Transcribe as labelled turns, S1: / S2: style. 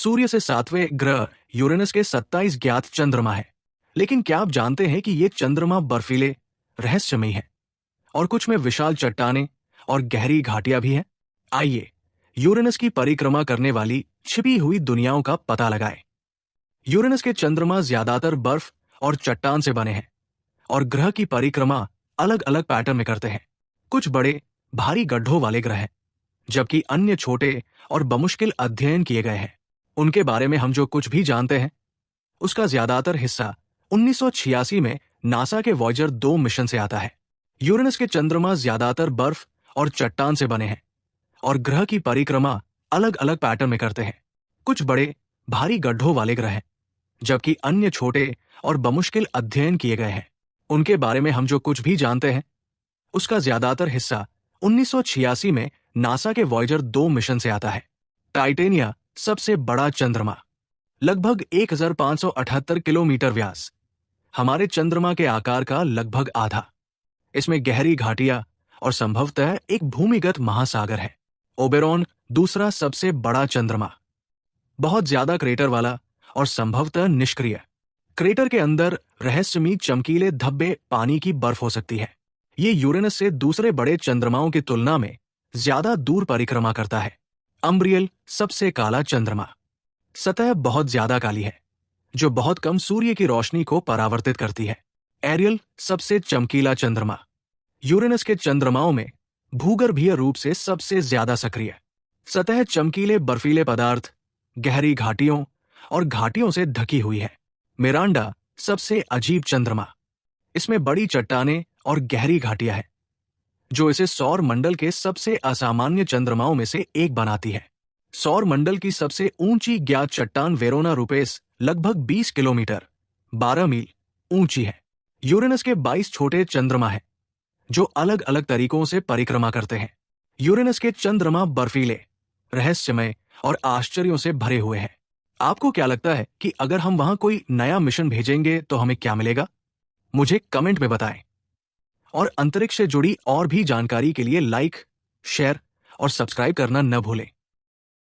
S1: सूर्य से 7वें ग्रह यूरेनस के 27 ज्ञात चंद्रमा है। लेकिन क्या आप जानते हैं कि ये चंद्रमा बर्फीले, रहस्यमयी है और कुछ में विशाल चट्टानें और गहरी घाटियां भी हैं? आइए यूरेनस की परिक्रमा करने वाली छिपी हुई दुनियाओं का पता लगाएं। यूरेनस के चंद्रमा ज्यादातर बर्फ और चट्टान से बने हैं और ग्रह की परिक्रमा अलग अलग पैटर्न में करते हैं। कुछ बड़े भारी गड्ढों वाले ग्रह हैं, जबकि अन्य छोटे और बमुश्किल अध्ययन किए गए हैं। उनके बारे में हम जो कुछ भी जानते हैं उसका ज्यादातर हिस्सा 1986 में नासा के वॉयेजर 2 मिशन से आता है। यूरेनस के चंद्रमा ज्यादातर बर्फ और चट्टान से बने हैं और ग्रह की परिक्रमा अलग अलग पैटर्न में करते हैं। कुछ बड़े भारी गड्ढों वाले ग्रह हैं, जबकि अन्य छोटे और बमुश्किल अध्ययन किए गए हैं। उनके बारे में हम जो कुछ भी जानते हैं उसका ज्यादातर हिस्सा 1986 में नासा के वॉयेजर 2 मिशन से आता है। टाइटेनिया सबसे बड़ा चंद्रमा, लगभग 1578 किलोमीटर व्यास, हमारे चंद्रमा के आकार का लगभग आधा। इसमें गहरी घाटियां और संभवतः एक भूमिगत महासागर है। ओबेरॉन दूसरा सबसे बड़ा चंद्रमा, बहुत ज्यादा क्रेटर वाला और संभवतः निष्क्रिय। क्रेटर के अंदर रहस्यमयी चमकीले धब्बे पानी की बर्फ हो सकती है। ये यूरेनस से दूसरे बड़े चंद्रमाओं की तुलना में ज्यादा दूर परिक्रमा करता है। अम्ब्रियल सबसे काला चंद्रमा, सतह बहुत ज्यादा काली है जो बहुत कम सूर्य की रोशनी को परावर्तित करती है। एरियल सबसे चमकीला चंद्रमा, यूरेनस के चंद्रमाओं में भूगर्भीय रूप से सबसे ज्यादा सक्रिय। सतह चमकीले बर्फीले पदार्थ, गहरी घाटियों और घाटियों से ढकी हुई है। मिरांडा सबसे अजीब चंद्रमा, इसमें बड़ी चट्टानें और गहरी घाटियां हैं जो इसे सौर मंडल के सबसे असामान्य चंद्रमाओं में से एक बनाती है। सौर मंडल की सबसे ऊंची ज्ञात चट्टान वेरोना रूपेस लगभग 20 किलोमीटर 12 मील ऊंची है। यूरेनस के 22 छोटे चंद्रमा हैं जो अलग अलग तरीकों से परिक्रमा करते हैं। यूरेनस के चंद्रमा बर्फीले, रहस्यमय और आश्चर्यों से भरे हुए हैं। आपको क्या लगता है कि अगर हम वहां कोई नया मिशन भेजेंगे तो हमें क्या मिलेगा? मुझे कमेंट में बताएं। और अंतरिक्ष से जुड़ी और भी जानकारी के लिए लाइक, शेयर और सब्सक्राइब करना न भूलें।